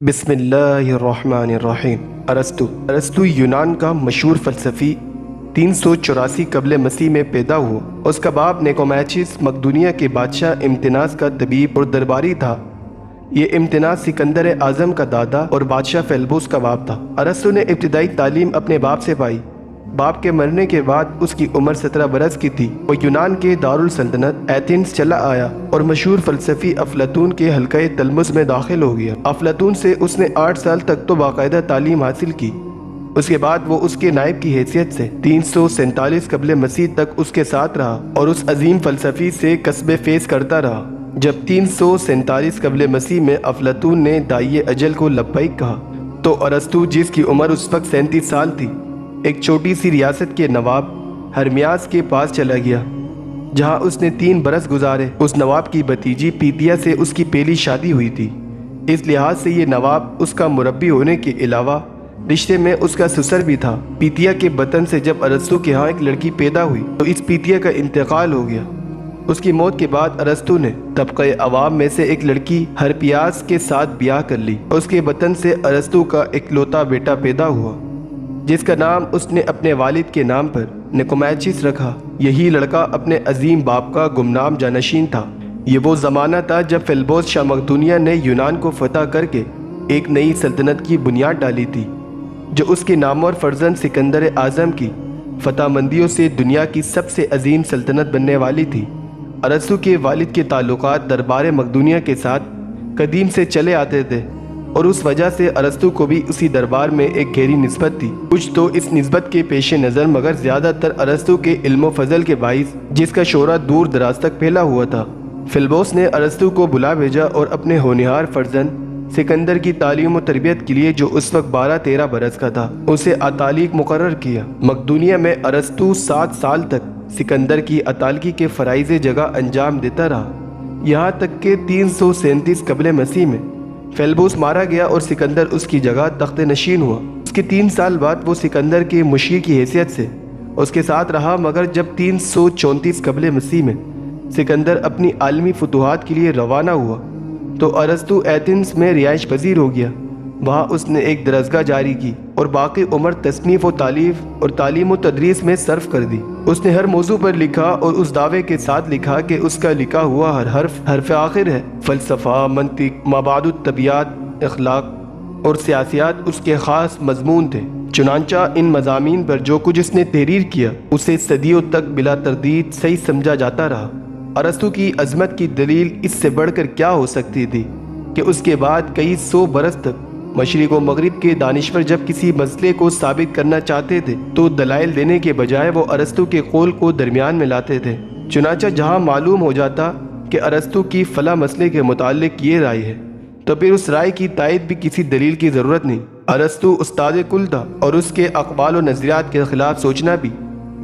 بسم اللہ الرحمن الرحیم۔ ارسطو یونان کا مشہور فلسفی 384 قبل مسیح میں پیدا ہوا۔ اس کا باپ نیکومیچس مقدونیہ کے بادشاہ امتناس کا طبیب اور درباری تھا۔ یہ امتناس سکندر اعظم کا دادا اور بادشاہ فیلبوس کا باپ تھا۔ ارسطو نے ابتدائی تعلیم اپنے باپ سے پائی۔ باپ کے مرنے کے بعد اس کی عمر 17 برس کی تھی۔ وہ یونان کے دارالسلطنت ایتھنز چلا آیا اور مشہور فلسفی افلاطون کے حلقہ تلمس میں داخل ہو گیا۔ افلاطون سے اس نے 8 سال تک تو باقاعدہ تعلیم حاصل کی۔ اس کے بعد وہ اس کے نائب کی حیثیت سے 347 قبل مسیح تک اس کے ساتھ رہا اور اس عظیم فلسفی سے کسب فیض کرتا رہا۔ جب 347 قبل مسیح میں افلاطون نے داعی اجل کو لبیک کہا تو ارسطو، جس کی عمر اس وقت 37 سال تھی، ایک چھوٹی سی ریاست کے نواب ہرمیاس کے پاس چلا گیا، جہاں اس نے 3 برس گزارے۔ اس نواب کی بھتیجی پیتیا سے اس کی پہلی شادی ہوئی تھی۔ اس لحاظ سے یہ نواب اس کا مربی ہونے کے علاوہ رشتے میں اس کا سسر بھی تھا۔ پیتیا کے بطن سے جب ارسطو کے ہاں ایک لڑکی پیدا ہوئی تو اس پیتیا کا انتقال ہو گیا۔ اس کی موت کے بعد ارسطو نے طبقہ عوام میں سے ایک لڑکی ہرپیاس کے ساتھ بیاہ کر لی۔ اس کے بطن سے ارسطو کا اکلوتا بیٹا پیدا ہوا، جس کا نام اس نے اپنے والد کے نام پر نیکومیچس رکھا۔ یہی لڑکا اپنے عظیم باپ کا گمنام جانشین تھا۔ یہ وہ زمانہ تھا جب فیلبوس شاہ مقدونیہ نے یونان کو فتح کر کے ایک نئی سلطنت کی بنیاد ڈالی تھی، جو اس کے نامور فرزند سکندر اعظم کی فتح مندیوں سے دنیا کی سب سے عظیم سلطنت بننے والی تھی۔ ارسطو کے والد کے تعلقات دربار مقدونیہ کے ساتھ قدیم سے چلے آتے تھے اور اس وجہ سے ارسطو کو بھی اسی دربار میں ایک گہری نسبت تھی۔ کچھ تو اس نسبت کے پیش نظر، مگر زیادہ تر ارسطو کے علم و فضل کے باعث، جس کا شہرہ دور دراز تک پھیلا ہوا تھا۔ فیلبوس نے ارسطو کو بلا بھیجا اور اپنے ہونہار فرزند سکندر کی تعلیم و تربیت کے لیے، جو اس وقت 12-13 برس کا تھا، اسے اتالق مقرر کیا۔ مقدونیہ میں ارسطو 7 سال تک سکندر کی اتالقی کے فرائض جگہ انجام دیتا رہا، یہاں تک کہ 337 قبل مسیح میں فیلبوس مارا گیا اور سکندر اس کی جگہ تخت نشین ہوا۔ اس کے 3 سال بعد وہ سکندر کے مشیر کی حیثیت سے اس کے ساتھ رہا، مگر جب 334 قبل مسیح میں سکندر اپنی عالمی فتوحات کے لیے روانہ ہوا تو ارسطو ایتھنز میں رہائش پذیر ہو گیا۔ وہاں اس نے ایک درسگاہ جاری کی اور باقی عمر تصنیف و تالیف اور تعلیم و تدریس میں صرف کر دی۔ اس نے ہر موضوع پر لکھا اور اس دعوے کے ساتھ لکھا کہ اس کا لکھا ہوا ہر حرف آخر ہے۔ فلسفہ، منطق، مابعد الطبیعت، اخلاق اور سیاسیات اس کے خاص مضمون تھے۔ چنانچہ ان مضامین پر جو کچھ اس نے تحریر کیا، اسے صدیوں تک بلا تردید صحیح سمجھا جاتا رہا۔ ارسطو کی عظمت کی دلیل اس سے بڑھ کر کیا ہو سکتی تھی کہ اس کے بعد کئی 100 برس تک مشرق و مغرب کے دانشور جب کسی مسئلے کو ثابت کرنا چاہتے تھے تو دلائل دینے کے بجائے وہ ارسطو کے قول کو درمیان میں لاتے تھے۔ چنانچہ جہاں معلوم ہو جاتا کہ ارسطو کی فلاں مسئلے کے متعلق یہ رائے ہے، تو پھر اس رائے کی تائید بھی کسی دلیل کی ضرورت نہیں۔ ارسطو استاد کل تھا اور اس کے اقوال و نظریات کے خلاف سوچنا بھی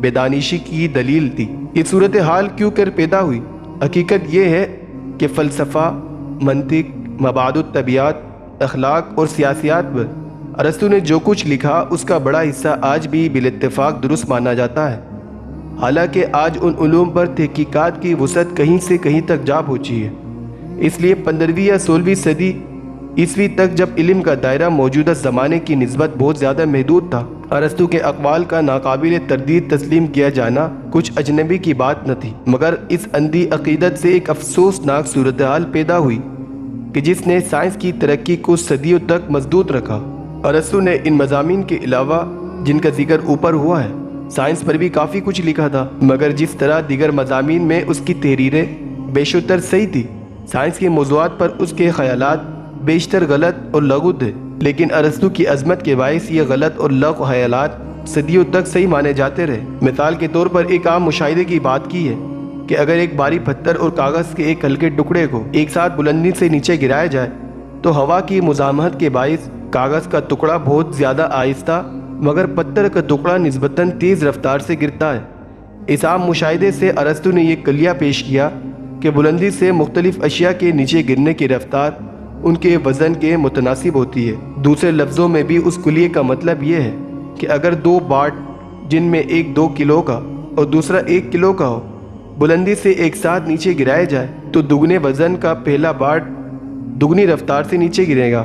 بے دانشی کی دلیل تھی۔ یہ صورتحال کیوں کر پیدا ہوئی؟ حقیقت یہ ہے کہ فلسفہ، منطق، مبادئ الطبیعت، اخلاق اور سیاسیات پر ارسطو نے جو کچھ لکھا، اس کا بڑا حصہ آج بھی بالاتفاق درست مانا جاتا ہے، حالانکہ آج ان علوم پر تحقیقات کی وسعت کہیں سے کہیں تک جا پہنچی ہے۔ اس لیے 15ویں یا 16ویں صدی عیسوی تک، جب علم کا دائرہ موجودہ زمانے کی نسبت بہت زیادہ محدود تھا، ارسطو کے اقوال کا ناقابل تردید تسلیم کیا جانا کچھ اجنبی کی بات نہ تھی۔ مگر اس اندھی عقیدت سے ایک افسوسناک صورتحال پیدا ہوئی کہ جس نے سائنس کی ترقی کو صدیوں تک مسدود رکھا۔ ارسطو نے ان مضامین کے علاوہ جن کا ذکر اوپر ہوا ہے، سائنس پر بھی کافی کچھ لکھا تھا، مگر جس طرح دیگر مضامین میں اس کی تحریریں بیشتر صحیح تھی، سائنس کے موضوعات پر اس کے خیالات بیشتر غلط اور لغو تھے۔ لیکن ارسطو کی عظمت کے باعث یہ غلط اور لغو خیالات صدیوں تک صحیح مانے جاتے رہے۔ مثال کے طور پر ایک عام مشاہدے کی بات کی ہے کہ اگر ایک بھاری پتھر اور کاغذ کے ایک ہلکے ٹکڑے کو ایک ساتھ بلندی سے نیچے گرایا جائے تو ہوا کی مزاحمت کے باعث کاغذ کا ٹکڑا بہت زیادہ آہستہ مگر پتھر کا ٹکڑا نسبتاً تیز رفتار سے گرتا ہے۔ اس عام مشاہدے سے ارسطو نے یہ کلیہ پیش کیا کہ بلندی سے مختلف اشیاء کے نیچے گرنے کی رفتار ان کے وزن کے متناسب ہوتی ہے۔ دوسرے لفظوں میں بھی اس کلیے کا مطلب یہ ہے کہ اگر 2 باٹ، جن میں ایک 2 کلو کا اور دوسرا 1 کلو کا ہو، بلندی سے ایک ساتھ نیچے گرائے جائے تو دگنے وزن کا پہلا باٹ دگنی رفتار سے نیچے گرے گا،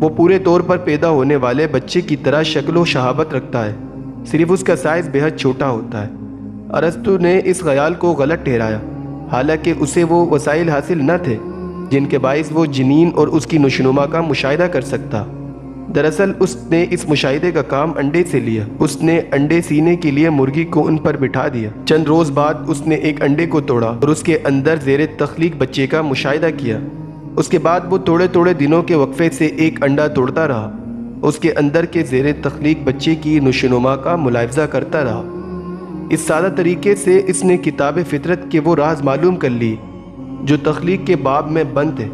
وہ پورے طور پر پیدا ہونے والے بچے کی طرح شکل و شہابت رکھتا ہے، صرف اس کا سائز بے حد چھوٹا ہوتا ہے۔ ارسطو نے اس خیال کو غلط ٹھہرایا، حالانکہ اسے وہ وسائل حاصل نہ تھے جن کے باعث وہ جنین اور اس کی نشوونما کا مشاہدہ کر سکتا۔ دراصل اس نے اس مشاہدے کا کام انڈے سے لیا۔ اس نے انڈے سینے کے لیے مرغی کو ان پر بٹھا دیا۔ چند روز بعد اس نے ایک انڈے کو توڑا اور اس کے اندر زیر تخلیق بچے کا مشاہدہ کیا۔ اس کے بعد وہ تھوڑے دنوں کے وقفے سے ایک انڈا توڑتا رہا، اس کے اندر کے زیر تخلیق بچے کی نشوونما کا ملاحظہ کرتا رہا۔ اس سادہ طریقے سے اس نے کتاب فطرت کے وہ راز معلوم کر لی جو تخلیق کے باب میں بند تھے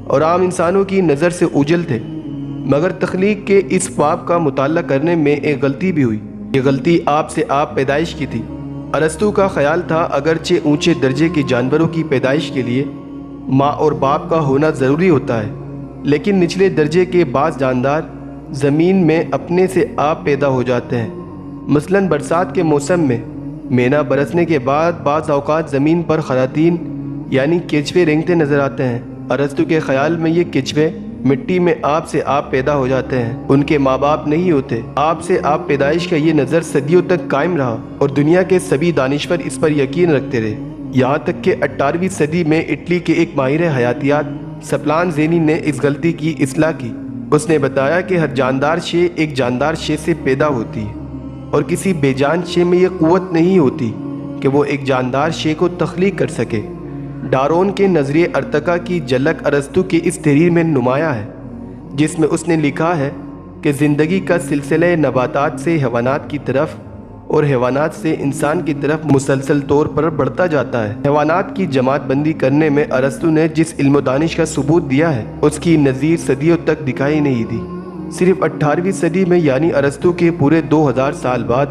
اور عام انسانوں کی نظر سے اوجھل تھے، مگر تخلیق کے اس باب کا مطالعہ کرنے میں ایک غلطی بھی ہوئی۔ یہ غلطی آپ سے آپ پیدائش کی تھی۔ ارسطو کا خیال تھا اگرچہ اونچے درجے کے جانوروں کی پیدائش کے لیے ماں اور باپ کا ہونا ضروری ہوتا ہے، لیکن نچلے درجے کے بعض جاندار زمین میں اپنے سے آپ پیدا ہو جاتے ہیں۔ مثلاً برسات کے موسم میں مینا برسنے کے بعد بعض اوقات زمین پر خراطین یعنی کیچوے رینگتے نظر آتے ہیں۔ ارسطو کے خیال میں یہ کیچوے مٹی میں آپ سے آپ پیدا ہو جاتے ہیں، ان کے ماں باپ نہیں ہوتے۔ آپ سے آپ پیدائش کا یہ نظر صدیوں تک قائم رہا اور دنیا کے سبھی دانشور اس پر یقین رکھتے رہے، یہاں تک کہ 18ویں صدی میں اٹلی کے ایک ماہر حیاتیات سپلان زینی نے اس غلطی کی اصلاح کی۔ اس نے بتایا کہ ہر جاندار شے ایک جاندار شے سے پیدا ہوتی ہے اور کسی بے جان شے میں یہ قوت نہیں ہوتی کہ وہ ایک جاندار شے کو تخلیق کر سکے۔ ڈارون کے نظریے ارتقاء کی جھلک ارسطو کی اس تحریر میں نمایاں ہے، جس میں اس نے لکھا ہے کہ زندگی کا سلسلہ نباتات سے حیوانات کی طرف اور حیوانات سے انسان کی طرف مسلسل طور پر بڑھتا جاتا ہے۔ حیوانات کی جماعت بندی کرنے میں ارسطو نے جس علم و دانش کا ثبوت دیا ہے اس کی نظیر صدیوں تک دکھائی نہیں دی۔ صرف 18ویں صدی میں یعنی ارسطو کے پورے 2000 سال بعد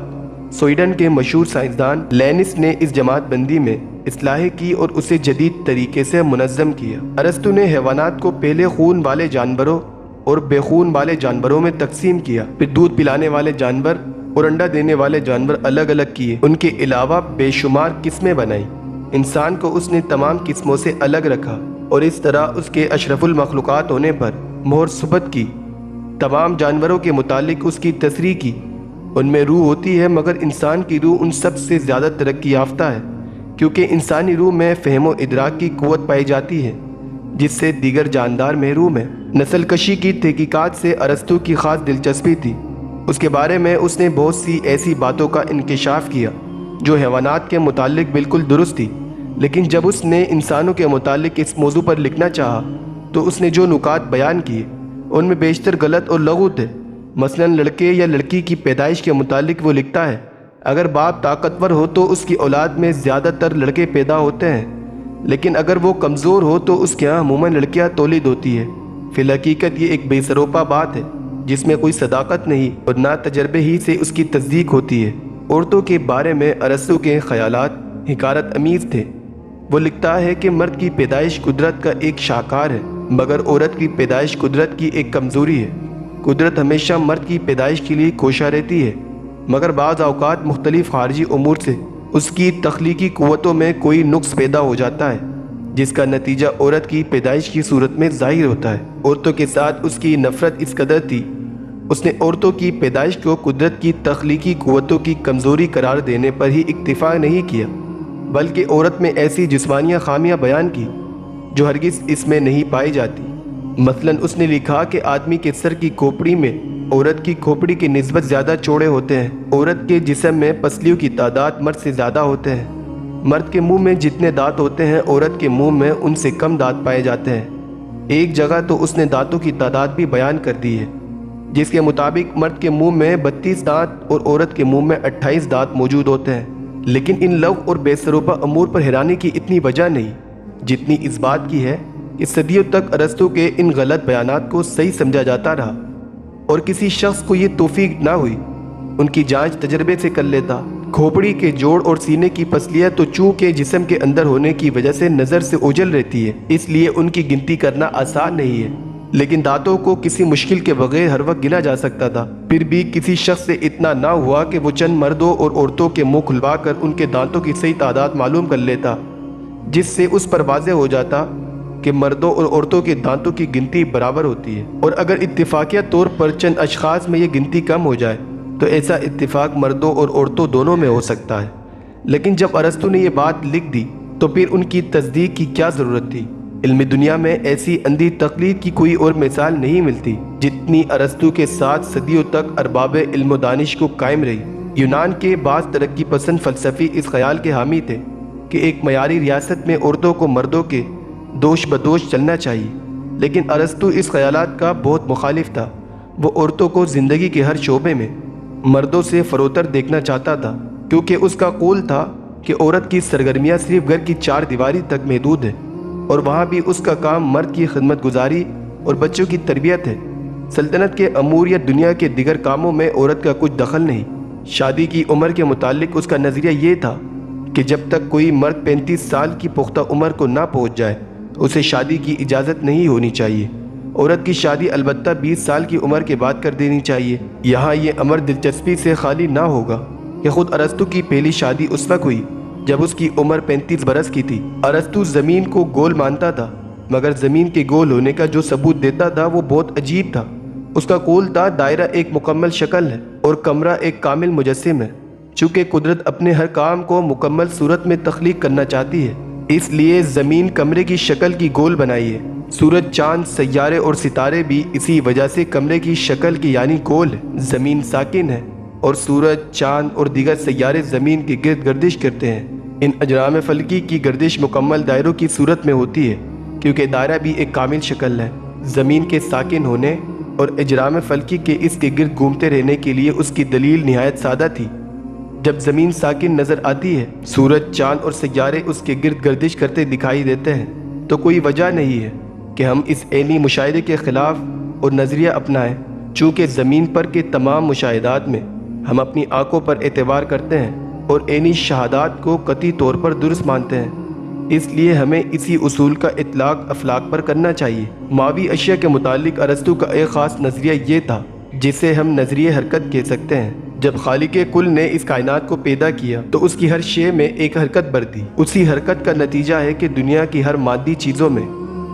سویڈن کے مشہور سائنسدان لینس نے اس جماعت بندی میں اصلاح کی اور اسے جدید طریقے سے منظم کیا۔ ارسطو نے حیوانات کو پہلے خون والے جانوروں اور بے خون والے جانوروں میں تقسیم کیا، پھر دودھ پلانے والے جانور اور انڈا دینے والے جانور الگ الگ کیے، ان کے علاوہ بے شمار قسمیں بنائیں۔ انسان کو اس نے تمام قسموں سے الگ رکھا اور اس طرح اس کے اشرف المخلوقات ہونے پر مہر ثبت کی۔ تمام جانوروں کے متعلق اس کی تصریح کی، ان میں روح ہوتی ہے مگر انسان کی روح ان سب سے زیادہ ترقی یافتہ ہے، کیونکہ انسانی روح میں فہم و ادراک کی قوت پائی جاتی ہے جس سے دیگر جاندار محروم ہیں۔ نسل کشی کی تحقیقات سے ارسطو کی خاص دلچسپی تھی۔ اس کے بارے میں اس نے بہت سی ایسی باتوں کا انکشاف کیا جو حیوانات کے متعلق بالکل درست تھی، لیکن جب اس نے انسانوں کے متعلق اس موضوع پر لکھنا چاہا تو اس نے جو نکات بیان کیے ان میں بیشتر غلط اور لغو تھے۔ مثلاً لڑکے یا لڑکی کی پیدائش کے متعلق وہ لکھتا ہے اگر باپ طاقتور ہو تو اس کی اولاد میں زیادہ تر لڑکے پیدا ہوتے ہیں، لیکن اگر وہ کمزور ہو تو اس کے ہاں عموماً لڑکیاں تولد ہوتی ہے۔ فی الحقیقت یہ ایک بے سروپا بات ہے جس میں کوئی صداقت نہیں اور نہ تجربے ہی سے اس کی تصدیق ہوتی ہے۔ عورتوں کے بارے میں ارسطو کے خیالات حقارت امیز تھے۔ وہ لکھتا ہے کہ مرد کی پیدائش قدرت کا ایک شاہکار ہے مگر عورت کی پیدائش قدرت کی ایک کمزوری ہے۔ قدرت ہمیشہ مرد کی پیدائش کے لیے کوشاں رہتی ہے مگر بعض اوقات مختلف خارجی امور سے اس کی تخلیقی قوتوں میں کوئی نقص پیدا ہو جاتا ہے جس کا نتیجہ عورت کی پیدائش کی صورت میں ظاہر ہوتا ہے۔ عورتوں کے ساتھ اس کی نفرت اس قدر تھی اس نے عورتوں کی پیدائش کو قدرت کی تخلیقی قوتوں کی کمزوری قرار دینے پر ہی اکتفا نہیں کیا بلکہ عورت میں ایسی جسمانیہ خامیاں بیان کی جو ہرگز اس میں نہیں پائی جاتی۔ مثلاً اس نے لکھا کہ آدمی کے سر کی کھوپڑی میں عورت کی کھوپڑی کی نسبت زیادہ چوڑے ہوتے ہیں، عورت کے جسم میں پسلیوں کی تعداد مرد سے زیادہ ہوتے ہیں، مرد کے منہ میں جتنے دانت ہوتے ہیں عورت کے منہ میں ان سے کم دانت پائے جاتے ہیں۔ ایک جگہ تو اس نے دانتوں کی تعداد بھی بیان کر دی ہے جس کے مطابق مرد کے منہ میں 32 دانت اور عورت کے منہ میں 28 دانت موجود ہوتے ہیں۔ لیکن ان لغو اور بے سروپا امور پر حیرانی کی اتنی وجہ نہیں جتنی اس بات کی ہے کہ صدیوں تک ارسطو کے ان غلط بیانات کو صحیح سمجھا جاتا رہا اور کسی شخص کو یہ توفیق نہ ہوئی ان کی جانچ تجربے سے کر لیتا۔ کھوپڑی کے جوڑ اور سینے کی پسلیاں تو چونکہ جسم کے اندر ہونے کی وجہ سے نظر سے اوجھل رہتی ہے اس لیے ان کی گنتی کرنا آسان نہیں ہے، لیکن دانتوں کو کسی مشکل کے بغیر ہر وقت گنا جا سکتا تھا۔ پھر بھی کسی شخص سے اتنا نہ ہوا کہ وہ چند مردوں اور عورتوں کے منہ کھلوا کر ان کے دانتوں کی صحیح تعداد معلوم کر لیتا جس سے اس پر واضح ہو جاتا کہ مردوں اور عورتوں کے دانتوں کی گنتی برابر ہوتی ہے، اور اگر اتفاقیہ طور پر چند اشخاص میں یہ گنتی کم ہو جائے تو ایسا اتفاق مردوں اور عورتوں دونوں میں ہو سکتا ہے۔ لیکن جب ارسطو نے یہ بات لکھ دی تو پھر ان کی تصدیق کی کیا ضرورت تھی؟ علم دنیا میں ایسی اندھی تقلید کی کوئی اور مثال نہیں ملتی جتنی ارسطو کے ساتھ صدیوں تک ارباب علم و دانش کو قائم رہی۔ یونان کے بعض ترقی پسند فلسفی اس خیال کے حامی تھے کہ ایک معیاری ریاست میں عورتوں کو مردوں کے دوش بدوش چلنا چاہیے، لیکن ارسطو اس خیالات کا بہت مخالف تھا۔ وہ عورتوں کو زندگی کے ہر شعبے میں مردوں سے فروتر دیکھنا چاہتا تھا، کیونکہ اس کا قول تھا کہ عورت کی سرگرمیاں صرف گھر کی چار دیواری تک محدود ہیں، اور وہاں بھی اس کا کام مرد کی خدمت گزاری اور بچوں کی تربیت ہے۔ سلطنت کے امور یا دنیا کے دیگر کاموں میں عورت کا کچھ دخل نہیں۔ شادی کی عمر کے متعلق اس کا نظریہ یہ تھا کہ جب تک کوئی مرد 35 سال کی پختہ عمر کو نہ پہنچ جائے اسے شادی کی اجازت نہیں ہونی چاہیے۔ عورت کی شادی البتہ 20 سال کی عمر کے بعد کر دینی چاہیے۔ یہاں یہ امر دلچسپی سے خالی نہ ہوگا کہ خود ارسطو کی پہلی شادی اس وقت ہوئی جب اس کی عمر 35 برس کی تھی۔ ارسطو زمین کو گول مانتا تھا، مگر زمین کے گول ہونے کا جو ثبوت دیتا تھا وہ بہت عجیب تھا۔ اس کا قول تھا دائرہ ایک مکمل شکل ہے اور کمرہ ایک کامل مجسم ہے۔ چونکہ قدرت اپنے ہر کام کو مکمل صورت میں تخلیق کرنا چاہتی ہے، اس لیے زمین کمرے کی شکل کی گول بنائی ہے۔ سورج، چاند، سیارے اور ستارے بھی اسی وجہ سے کمرے کی شکل کی یعنی گول ہے۔ زمین ساکن ہے اور سورج، چاند اور دیگر سیارے زمین کے گرد گردش کرتے ہیں۔ ان اجرام فلکی کی گردش مکمل دائروں کی صورت میں ہوتی ہے، کیونکہ دائرہ بھی ایک کامل شکل ہے۔ زمین کے ساکن ہونے اور اجرام فلکی کے اس کے گرد گھومتے رہنے کے لیے اس کی دلیل نہایت سادہ تھی۔ جب زمین ساکن نظر آتی ہے، سورج، چاند اور سیارے اس کے گرد گردش کرتے دکھائی دیتے ہیں، تو کوئی وجہ نہیں ہے کہ ہم اس عینی مشاہدے کے خلاف اور نظریہ اپنائیں۔ چونکہ زمین پر کے تمام مشاہدات میں ہم اپنی آنکھوں پر اعتبار کرتے ہیں اور عینی شہادات کو قطعی طور پر درست مانتے ہیں، اس لیے ہمیں اسی اصول کا اطلاق افلاک پر کرنا چاہیے۔ ماوی اشیاء کے متعلق ارسطو کا ایک خاص نظریہ یہ تھا جسے ہم نظریہ حرکت کہہ سکتے ہیں۔ جب خالق کل نے اس کائنات کو پیدا کیا تو اس کی ہر شے میں ایک حرکت بر دی۔ اسی حرکت کا نتیجہ ہے کہ دنیا کی ہر مادی چیزوں میں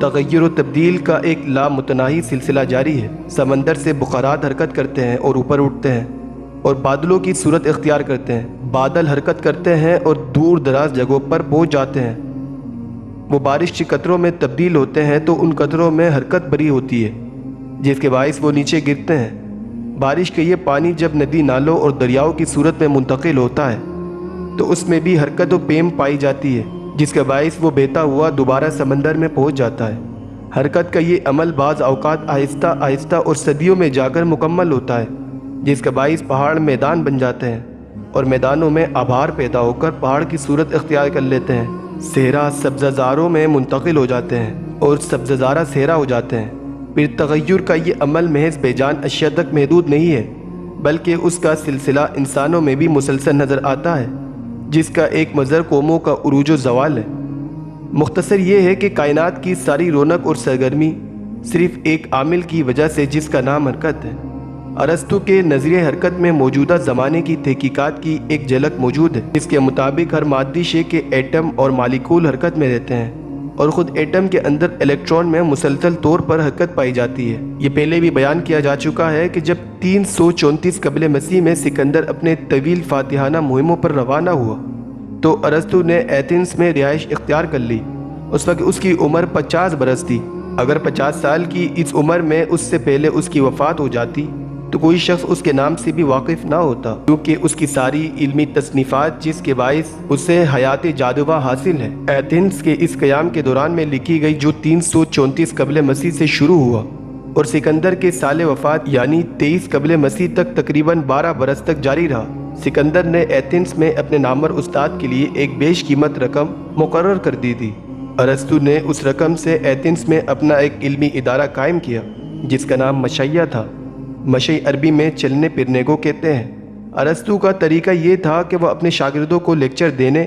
تغیر و تبدیل کا ایک لامتناہی سلسلہ جاری ہے۔ سمندر سے بخارات حرکت کرتے ہیں اور اوپر اٹھتے ہیں اور بادلوں کی صورت اختیار کرتے ہیں۔ بادل حرکت کرتے ہیں اور دور دراز جگہوں پر پہنچ جاتے ہیں۔ وہ بارش کے قطروں میں تبدیل ہوتے ہیں تو ان قطروں میں حرکت بری ہوتی ہے، جس کے باعث وہ نیچے گرتے ہیں۔ بارش کے یہ پانی جب ندی، نالوں اور دریاؤں کی صورت میں منتقل ہوتا ہے تو اس میں بھی حرکت و پیم پائی جاتی ہے، جس کے باعث وہ بہتا ہوا دوبارہ سمندر میں پہنچ جاتا ہے۔ حرکت کا یہ عمل بعض اوقات آہستہ آہستہ اور صدیوں میں جا کر مکمل ہوتا ہے، جس کا باعث پہاڑ میدان بن جاتے ہیں اور میدانوں میں آبھار پیدا ہو کر پہاڑ کی صورت اختیار کر لیتے ہیں۔ صحرا سبززاروں میں منتقل ہو جاتے ہیں اور سبززارہ صحرا ہو جاتے ہیں۔ پھر تغیر کا یہ عمل محض بے جان اشیاء تک محدود نہیں ہے، بلکہ اس کا سلسلہ انسانوں میں بھی مسلسل نظر آتا ہے، جس کا ایک مظہر قوموں کا عروج و زوال ہے۔ مختصر یہ ہے کہ کائنات کی ساری رونق اور سرگرمی صرف ایک عامل کی وجہ سے، جس کا نام حرکت ہے۔ ارسطو کے نظریہ حرکت میں موجودہ زمانے کی تحقیقات کی ایک جھلک موجود ہے، جس کے مطابق ہر مادی شے کے ایٹم اور مالیکول حرکت میں رہتے ہیں اور خود ایٹم کے اندر الیکٹران میں مسلسل طور پر حرکت پائی جاتی ہے۔ یہ پہلے بھی بیان کیا جا چکا ہے کہ جب 334 قبل مسیح میں سکندر اپنے طویل فاتحانہ مہموں پر روانہ ہوا تو ارسطو نے ایتھنز میں رہائش اختیار کر لی۔ اس وقت اس کی عمر 50 برس تھی۔ اگر 50 سال کی اس عمر میں اس سے پہلے اس کی وفات ہو جاتی تو کوئی شخص اس کے نام سے بھی واقف نہ ہوتا، کیونکہ اس کی ساری علمی تصنیفات جس کے باعث اسے حیات جادوہ حاصل ہے، ایتھنز کے اس قیام کے دوران میں لکھی گئی، جو 334 قبل مسیح سے شروع ہوا اور سکندر کے سال وفات یعنی 23 قبل مسیح تک تقریباً 12 برس تک جاری رہا۔ سکندر نے ایتھنز میں اپنے نامور استاد کے لیے ایک بیش قیمت رقم مقرر کر دی تھی۔ ارسطو نے اس رقم سے ایتھنز میں اپنا ایک علمی ادارہ قائم کیا جس کا نام مشیہ تھا۔ مشی عربی میں چلنے پھرنے کو کہتے ہیں۔ ارسطو کا طریقہ یہ تھا کہ وہ اپنے شاگردوں کو لیکچر دینے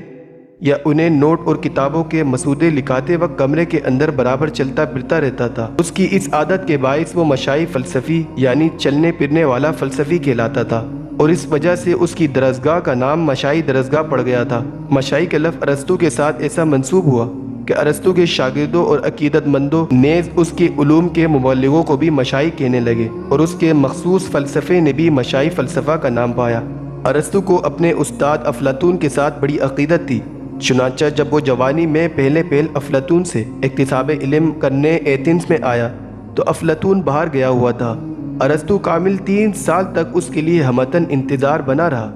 یا انہیں نوٹ اور کتابوں کے مسودے لکھاتے وقت کمرے کے اندر برابر چلتا پھرتا رہتا تھا۔ اس کی اس عادت کے باعث وہ مشائی فلسفی یعنی چلنے پھرنے والا فلسفی کہلاتا تھا، اور اس وجہ سے اس کی درسگاہ کا نام مشائی درسگاہ پڑ گیا تھا۔ مشائی کا لفظ ارسطو کے ساتھ ایسا منسوب ہوا کہ ارسطو کے شاگردوں اور عقیدت مندوں نیز اس کے علوم کے مبلغوں کو بھی مشائی کہنے لگے، اور اس کے مخصوص فلسفے نے بھی مشائی فلسفہ کا نام پایا۔ ارسطو کو اپنے استاد افلاطون کے ساتھ بڑی عقیدت تھی، چنانچہ جب وہ جوانی میں پہلے افلاطون سے اکتساب علم کرنے ایتھنز میں آیا تو افلاطون باہر گیا ہوا تھا۔ ارسطو کامل 3 سال تک اس کے لیے ہمتن انتظار بنا رہا،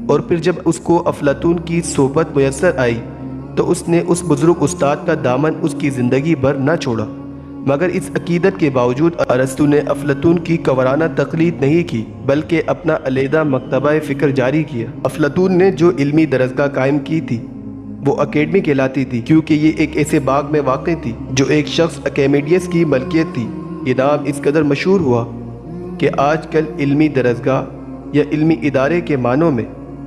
اور پھر جب اس کو افلاطون کی صحبت میسر آئی تو اس نے اس بزرگ استاد کا دامن اس کی زندگی بھر نہ چھوڑا۔ مگر اس عقیدت کے باوجود ارسطو نے افلاطون کی کنورانہ تقلید نہیں کی، بلکہ اپنا علیحدہ مکتبہ فکر جاری کیا۔ افلاطون نے جو علمی درسگاہ قائم کی تھی وہ اکیڈمی کہلاتی تھی، کیونکہ یہ ایک ایسے باغ میں واقع تھی جو ایک شخص اکیمیڈیس کی ملکیت تھی۔ یہ نام اس قدر مشہور ہوا کہ آج کل علمی درسگاہ یا علمی ادارے کے معنوں میں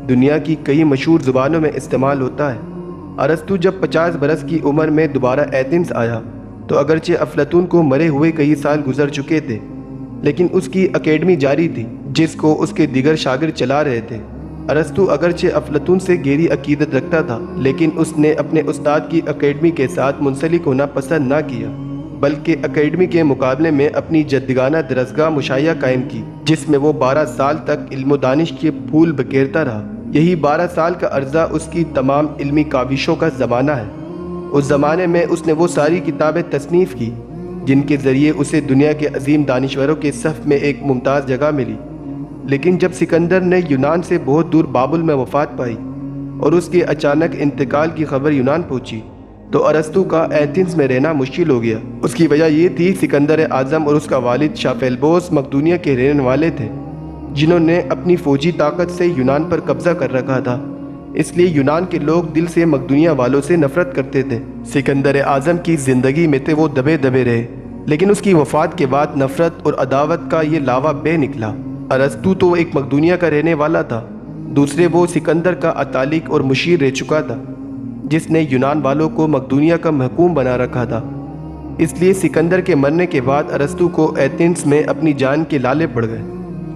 دنیا کی کئی مشہور زبانوں میں استعمال ہوتا ہے۔ ارسطو جب 50 برس کی عمر میں دوبارہ ایتھنز آیا تو اگرچہ افلاطون کو مرے ہوئے کئی سال گزر چکے تھے، لیکن اس کی اکیڈمی جاری تھی جس کو اس کے دیگر شاگرد چلا رہے تھے۔ ارسطو اگرچہ افلاطون سے گہری عقیدت رکھتا تھا، لیکن اس نے اپنے استاد کی اکیڈمی کے ساتھ منسلک ہونا پسند نہ کیا، بلکہ اکیڈمی کے مقابلے میں اپنی جدگانہ درسگاہ مشائیہ قائم کی، جس میں وہ 12 سال تک علم و دانش کے پھول بکھیرتا رہا۔ یہی 12 سال کا عرصہ اس کی تمام علمی کاوشوں کا زمانہ ہے۔ اس زمانے میں اس نے وہ ساری کتابیں تصنیف کی جن کے ذریعے اسے دنیا کے عظیم دانشوروں کے صف میں ایک ممتاز جگہ ملی۔ لیکن جب سکندر نے یونان سے بہت دور بابل میں وفات پائی اور اس کے اچانک انتقال کی خبر یونان پہنچی تو ارسطو کا ایتھنز میں رہنا مشکل ہو گیا۔ اس کی وجہ یہ تھی سکندر اعظم اور اس کا والد شاپھیلبوس مقدونیہ کے رہنے والے تھے، جنہوں نے اپنی فوجی طاقت سے یونان پر قبضہ کر رکھا تھا۔ اس لیے یونان کے لوگ دل سے مقدونیہ والوں سے نفرت کرتے تھے۔ سکندر اعظم کی زندگی میں وہ دبے دبے رہے، لیکن اس کی وفات کے بعد نفرت اور عداوت کا یہ لاوا بے نکلا۔ ارسطو تو ایک مقدونیہ کا رہنے والا تھا، دوسرے وہ سکندر کا اتالق اور مشیر رہ چکا تھا جس نے یونان والوں کو مقدونیہ کا محکوم بنا رکھا تھا۔ اس لیے سکندر کے مرنے کے بعد ارسطو کو ایتھنز میں اپنی جان کے لالے پڑ گئے۔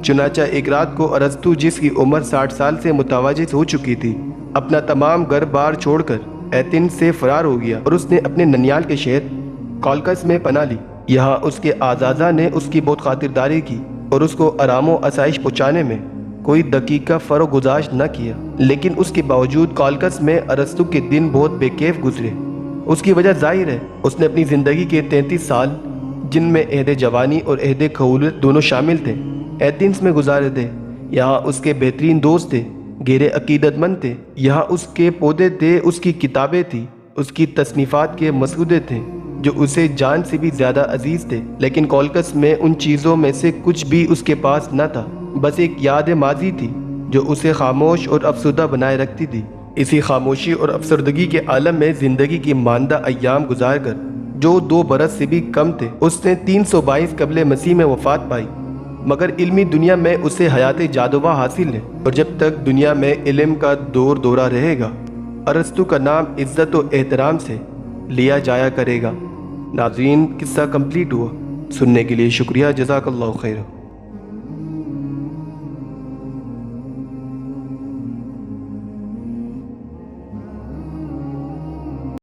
چنانچہ ایک رات کو ارسطو، جس کی عمر 60 سال سے متجاوز ہو چکی تھی، اپنا تمام گھر بار چھوڑ کر ایتھنز سے فرار ہو گیا اور اس نے اپنے ننیال کے شہر کولکس میں پناہ لی۔ یہاں اس کے اعزازہ نے اس کی بہت خاطرداری کی اور اس کو آرام و آسائش پہنچانے میں کوئی دقیقہ فروغ گزاشت نہ کیا، لیکن اس کے باوجود کولکس میں ارسطو کے دن بہت بے کیف گزرے۔ اس کی وجہ ظاہر ہے، اس نے اپنی زندگی کے 33 سال، جن میں عہد جوانی اور عہد کہولت دونوں شامل تھے، ایتھنز میں گزارے تھے۔ یہاں اس کے بہترین دوست تھے، گہرے عقیدت مند تھے، یہاں اس کے پودے تھے، اس کی کتابیں تھیں، اس کی تصنیفات کے مسودے تھے جو اسے جان سے بھی زیادہ عزیز تھے۔ لیکن کولکس میں ان چیزوں میں سے کچھ بھی اس کے پاس نہ تھا، بس ایک یاد ماضی تھی جو اسے خاموش اور افسردہ بنائے رکھتی تھی۔ اسی خاموشی اور افسردگی کے عالم میں زندگی کی ماندہ ایام گزار کر، جو 2 برس سے بھی کم تھے، اس نے 322 قبل مسیح میں وفات پائی۔ مگر علمی دنیا میں اسے حیات جادوہ حاصل ہے، اور جب تک دنیا میں علم کا دور دورہ رہے گا، ارسطو کا نام عزت و احترام سے لیا جایا کرے گا۔ ناظرین، قصہ کمپلیٹ ہوا۔ سننے کے لیے شکریہ، جزاک اللہ خیر۔